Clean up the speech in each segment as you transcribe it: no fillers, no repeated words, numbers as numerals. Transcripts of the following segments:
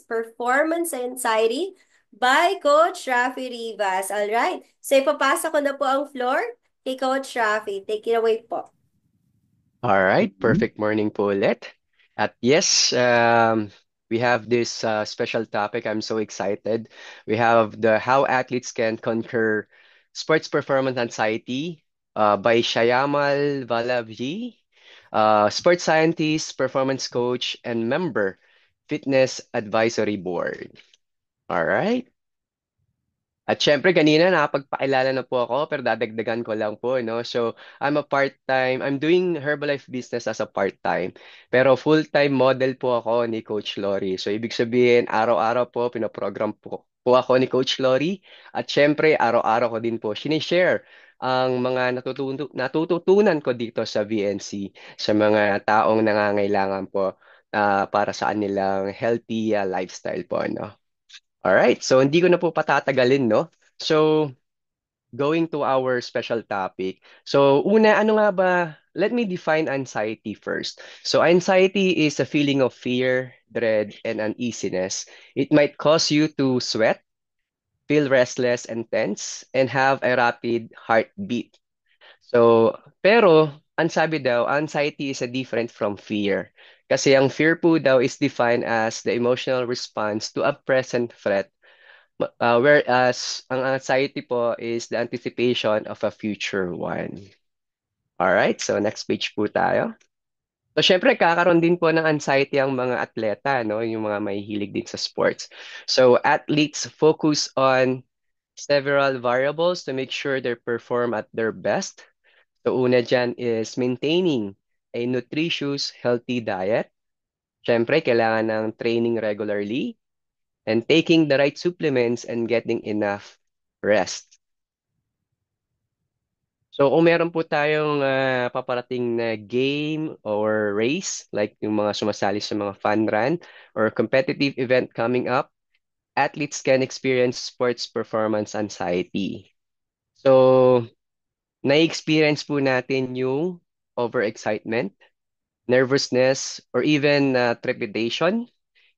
Performance Anxiety by Coach Rafi Rivas. Alright, so ipapasa ko na po ang floor kay Coach Rafi. Take it away po. All right, perfect morning po ulit. At yes, we have this special topic. I'm so excited. We have the How Athletes Can Conquer Sports Performance Anxiety by Shayamal Valavji, sports scientist, performance coach, and member, Fitness Advisory Board. All right. At syempre, kanina nakapagpakilala na po ako, pero dadagdagan ko lang po, no? So, I'm doing Herbalife business as a part-time. Pero full-time model po ako ni Coach Lori. So, ibig sabihin, araw-araw po, pinoprogram po ako ni Coach Lori. At syempre, araw-araw ko din po sinishare ang mga natututunan ko dito sa VNC sa mga taong nangangailangan po para sa kanilang healthy lifestyle po, no? Alright, so hindi ko na po patatagalin, no? So, going to our special topic. So, una, ano nga ba? Let me define anxiety first. So, anxiety is a feeling of fear, dread, and uneasiness. It might cause you to sweat, feel restless and tense, and have a rapid heartbeat. So, pero, ang sabi daw, anxiety is a different from fear. Kasi ang fear po daw is defined as the emotional response to a present threat. Whereas ang anxiety po is the anticipation of a future one. Alright, so next page po tayo. So syempre, kakaroon din po ng anxiety ang mga atleta, no? Yung mga may hilig din sa sports. So athletes focus on several variables to make sure they perform at their best. So una dyan is maintaining a nutritious, healthy diet. Syempre, kailangan ng training regularly and taking the right supplements and getting enough rest. So kung meron po tayong paparating na game or race, like yung mga sumasali sa mga fun run or competitive event coming up, athletes can experience sports performance anxiety. So, na-experience po natin yung overexcitement, nervousness, or even trepidation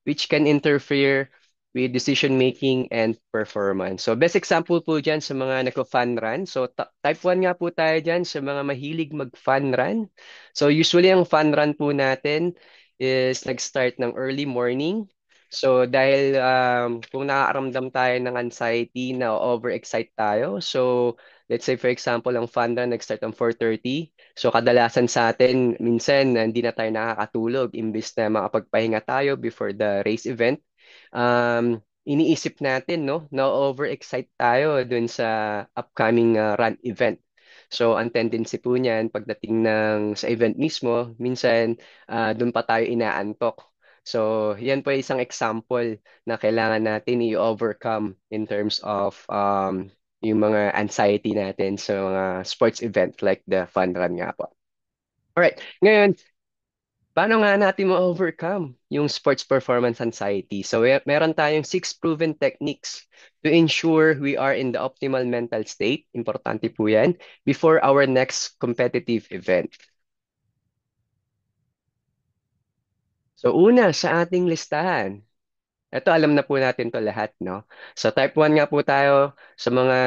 which can interfere with decision making and performance. So best example po dyan sa mga nagko-fun run. So type 1 nga po tayo dyan sa mga mahilig mag-fun run. So usually ang fun run po natin is nag-start ng early morning. So dahil kung nakakaramdam tayo ng anxiety na overexcite tayo, so let's say for example ang fun run nag-start ng 4:30. So kadalasan sa atin, minsan hindi na tayo nakakatulog imbis na makapagpahinga tayo before the race event. Iniisip natin, no, na overexcite tayo dun sa upcoming run event. So ang tendency po niyan pagdating sa event mismo, minsan dun pa tayo inaantok. So yan po ay isang example na kailangan natin i-overcome in terms of yung mga anxiety natin sa mga sports event like the fun run nga po. Alright, ngayon, paano nga natin ma-overcome yung sports performance anxiety? So, meron tayong 6 proven techniques to ensure we are in the optimal mental state. Importante po yan before our next competitive event. So, una sa ating listahan. Ito, alam na po natin to lahat, no? So, type 1 nga po tayo sa mga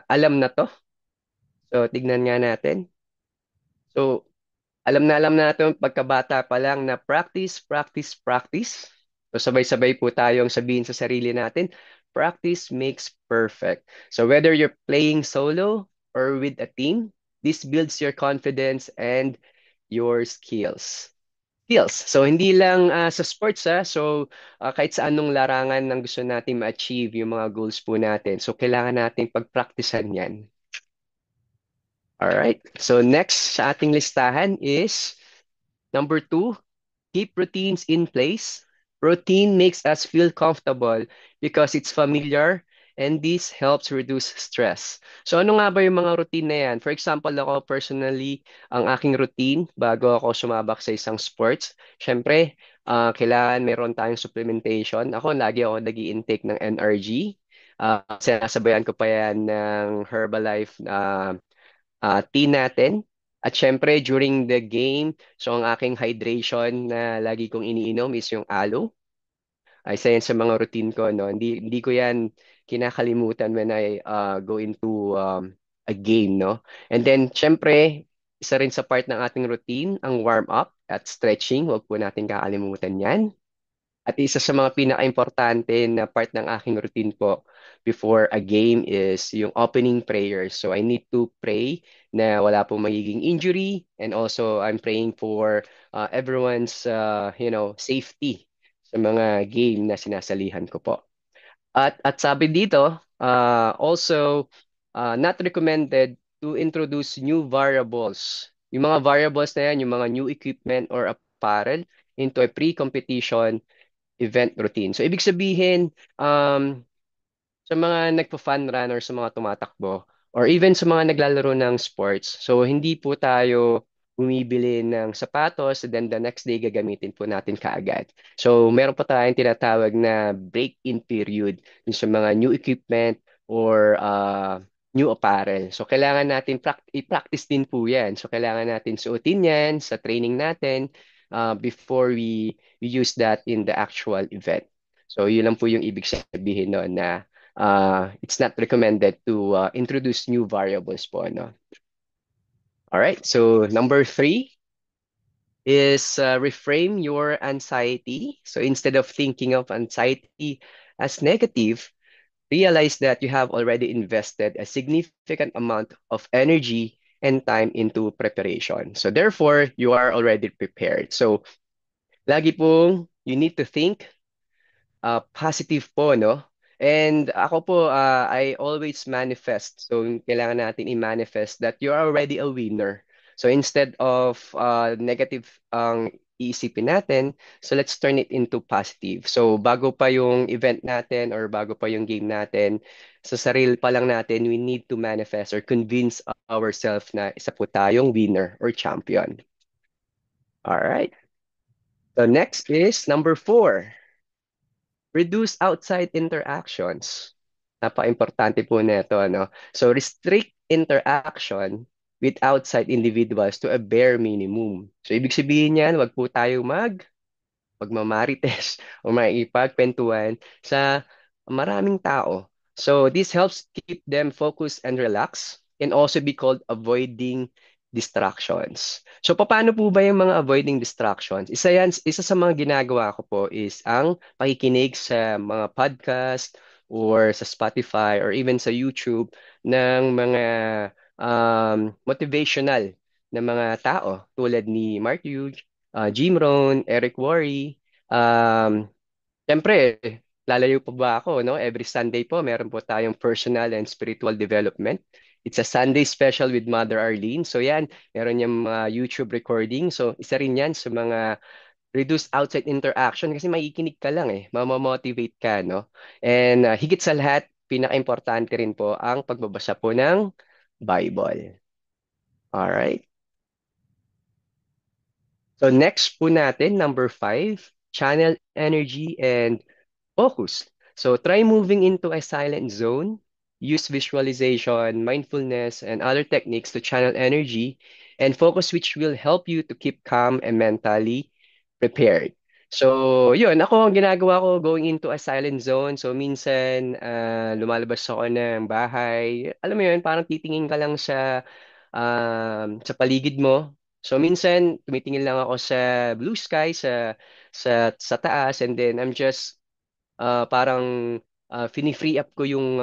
alam na to. So, tignan nga natin. So, alam na natin pagkabata pa lang na practice, practice, practice. So sabay-sabay po tayong sabihin sa sarili natin, practice makes perfect. So whether you're playing solo or with a team, this builds your confidence and your skills. Skills. So hindi lang sa sports So kahit sa anong larangan ng gusto natin ma-achieve yung mga goals po natin. So kailangan natin pagpraktisan 'yan. All right. So next sa ating listahan is number 2, keep routines in place. Routine makes us feel comfortable because it's familiar and this helps reduce stress. So ano nga ba yung mga routine na yan? For example, ako personally, ang aking routine bago ako sumabak sa isang sports, syempre, kailangan meron tayong supplementation. Ako, lagi ako nag intake ng NRG. Sinasabayan ko pa yan ng Herbalife tea natin. At syempre, during the game, so ang aking hydration na lagi kong iniinom is yung aloe. Isa yan sa mga routine ko, no? Hindi ko yan kinakalimutan when I go into a game, no? And then, syempre, isa rin sa part ng ating routine, ang warm-up at stretching. Huwag po natin kakalimutan yan. At isa sa mga pinaka-importante na part ng aking routine po before a game is yung opening prayer. So I need to pray na wala pong magiging injury, and also I'm praying for everyone's safety sa mga game na sinasalihan ko po. At sabi dito, also not recommended to introduce new variables. Yung mga variables na yan, yung mga new equipment or apparel into a pre-competition event routine. So, ibig sabihin, sa mga nagpa-fun run or sa mga tumatakbo or even sa mga naglalaro ng sports. So, hindi po tayo bumibili ng sapatos and then the next day gagamitin po natin kaagad. So, meron po tayong tinatawag na break-in period dun sa mga new equipment or new apparel. So, kailangan natin i-practice din po yan. So, kailangan natin suotin yan sa training natin before we use that in the actual event. So, yun lang po yung ibig sabihin noon na it's not recommended to introduce new variables po, no? All right, so number three is reframe your anxiety. So instead of thinking of anxiety as negative, realize that you have already invested a significant amount of energy and time into preparation. So therefore, you are already prepared. So lagi pong you need to think positive po, no? And ako po, I always manifest. So, kailangan natin i-manifest that you are already a winner. So, instead of negative ang iisipin natin, so let's turn it into positive. So, bago pa yung event natin or bago pa yung game natin, sa sarili pa lang natin, we need to manifest or convince ourselves na isa po tayong winner or champion. All right. So, next is number 4. Reduce outside interactions. Napaka-importante po nito, ano? So, restrict interaction with outside individuals to a bare minimum. So, ibig sabihin yan, wag po tayo magmamarites o maipagkwentuhan sa maraming tao. So, this helps keep them focused and relaxed and also be called avoiding distractions. So, paano po ba yung mga avoiding distractions? Isa sa mga ginagawa ko po is ang pakikinig sa mga podcast or sa Spotify or even sa YouTube ng mga motivational na mga tao tulad ni Mark Hughes, Jim Rohn, Eric Worre. Um, Siyempre, lalayo pa ba ako, no? Every Sunday po, meron po tayong personal and spiritual development. It's a Sunday special with Mother Arlene. So yan, meron yung mga YouTube recording. So isa rin yan sa mga reduce outside interaction kasi makikinig ka lang eh. Mamamotivate ka, no? And higit sa lahat, pinaka-importante rin po ang pagbabasa po ng Bible. Alright? So next po natin, number 5, channel energy and focus. So try moving into a silent zone. Use visualization, mindfulness, and other techniques to channel energy and focus, which will help you to keep calm and mentally prepared. So, yun, ako ang ginagawa ko going into a silent zone. So, minsan lumalabas ako ng bahay. Alam mo yun, parang titingin ka lang sa paligid mo. So, minsan tumitingin lang ako sa blue sky, sa taas, and then I'm just parang fini-free up ko yung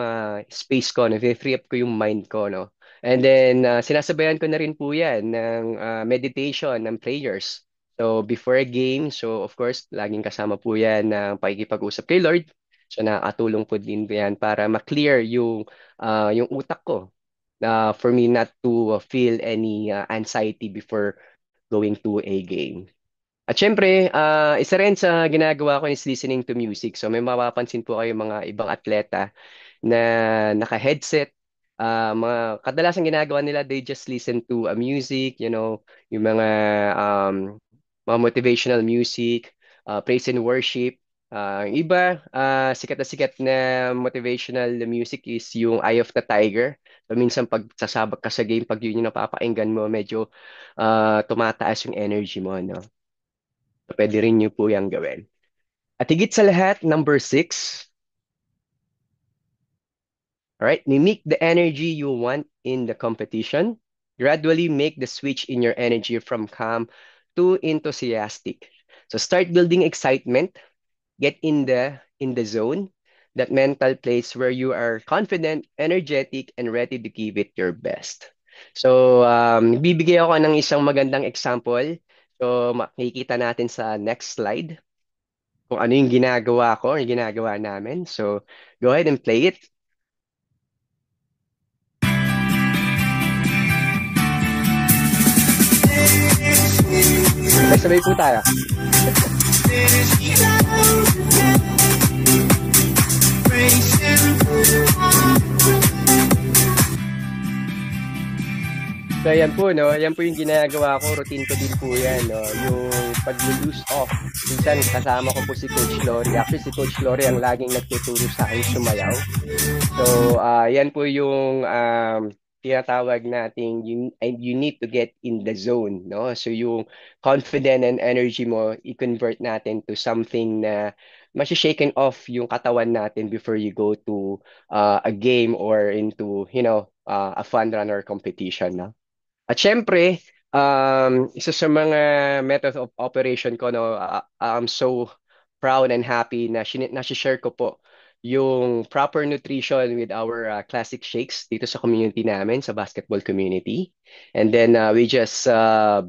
space ko, no? Fini-free up ko yung mind ko, no? And then, sinasabayan ko na rin po yan ng meditation, ng prayers. So, before a game, so of course, laging kasama po yan ng pakikipag-usap kay Lord. So, nakakatulong po din yan para ma-clear yung utak ko for me not to feel any anxiety before going to a game. At syempre, isa rin sa ginagawa ko is listening to music. So may mapapansin po kayo mga ibang atleta na naka-headset. Kadalasan ginagawa nila, they just listen to a music, yung um, mga motivational music, praise and worship. Yung iba, sikat na sikat na motivational music is yung Eye of the Tiger. So minsan pag sasabak ka sa game, pag yun yung napapakinggan mo, medyo tumataas yung energy mo, no? So, pwede rin nyo po yung gawin. At higit sa lahat, number six, all right, mimic the energy you want in the competition. Gradually make the switch in your energy from calm to enthusiastic. So start building excitement, get in the zone, that mental place where you are confident, energetic, and ready to give it your best. So, bibigay ako ng isang magandang example. So, makikita natin sa next slide kung ano yung ginagawa ko or ginagawa namin. So, go ahead and play it. Sabay-sabay po tayo. So, ayan po, no? Ayan po yung ginagawa ko. Routine ko din po yan, no? Yung pag-loose off. Minsan, kasama ko po si Coach Lori. Actually, si Coach Lori ang laging nagtuturo sa akin sumayaw. So, yan po yung tinatawag nating you need to get in the zone, no? So, yung confident and energy mo, i-convert natin to something na shaken off yung katawan natin before you go to a game or into, a fun run or competition, no? At syempre, isa sa mga method of operation ko, no, I'm so proud and happy na share ko po yung proper nutrition with our classic shakes dito sa community namin, sa basketball community. And then we just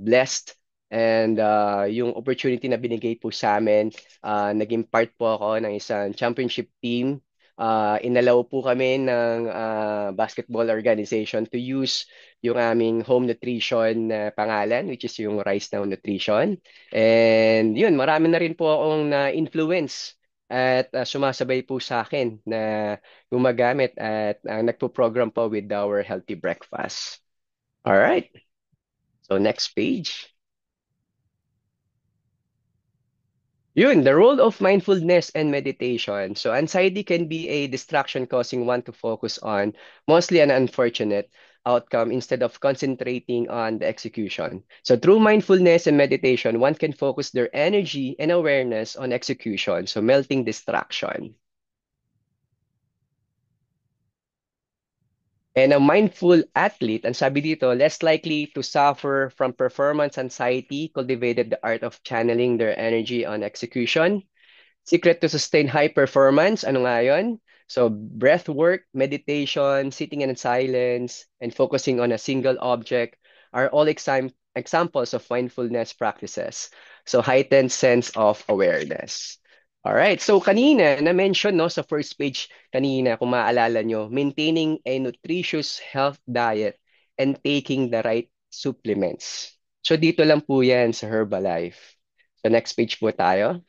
blessed and yung opportunity na binigay po sa amin, naging part po ako ng isang championship team. Inalaw po kami ng basketball organization to use yung aming home nutrition na pangalan, which is yung Rice Now Nutrition. And yun, marami na rin po akong na-influence at sumasabay po sa akin na gumagamit at nagpo-program po with our healthy breakfast. All right. So next page. Yun, the role of mindfulness and meditation. So anxiety can be a distraction causing one to focus on mostly an unfortunate outcome instead of concentrating on the execution. So through mindfulness and meditation, one can focus their energy and awareness on execution. So melting distraction. And a mindful athlete, ang sabi dito, less likely to suffer from performance anxiety, cultivated the art of channeling their energy on execution. Secret to sustain high performance, ano nga yun? So, breath work, meditation, sitting in silence, and focusing on a single object are all examples of mindfulness practices. So, heightened sense of awareness. All right. So, kanina, na-mention no, sa first page kanina, kung maaalala nyo, maintaining a nutritious health diet and taking the right supplements. So, dito lang po yan sa Herbalife. So, next page po tayo.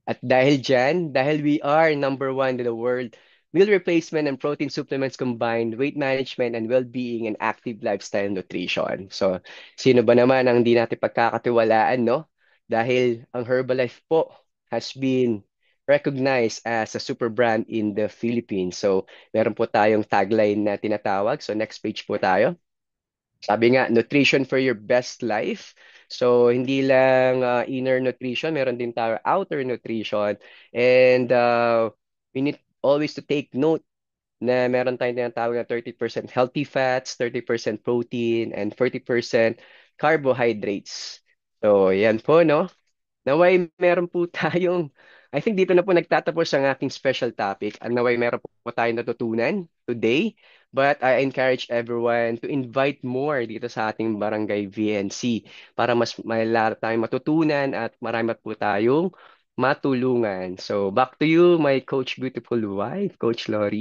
At dahil dyan, dahil we are number one in the world, meal replacement and protein supplements combined, weight management and well-being and active lifestyle nutrition. So, sino ba naman ang hindi natin pagkakatiwalaan, no? Dahil ang Herbalife po has been recognized as a super brand in the Philippines. So, meron po tayong tagline na tinatawag. So, next page po tayo. Sabi nga, nutrition for your best life. So, hindi lang inner nutrition, meron din tayo outer nutrition. And we need always to take note na meron tayong tinatawag na 30% healthy fats, 30% protein, and 40% carbohydrates. So, yan po, no? Naway meron po tayong, I think dito na po nagtatapos ang aking special topic. Ang naway meron po tayong natutunan today. But I encourage everyone to invite more dito sa ating Barangay VNC para mas malala tayong matutunan at marami po tayong matulungan. So back to you, my Coach Beautiful Wife, Coach Lori.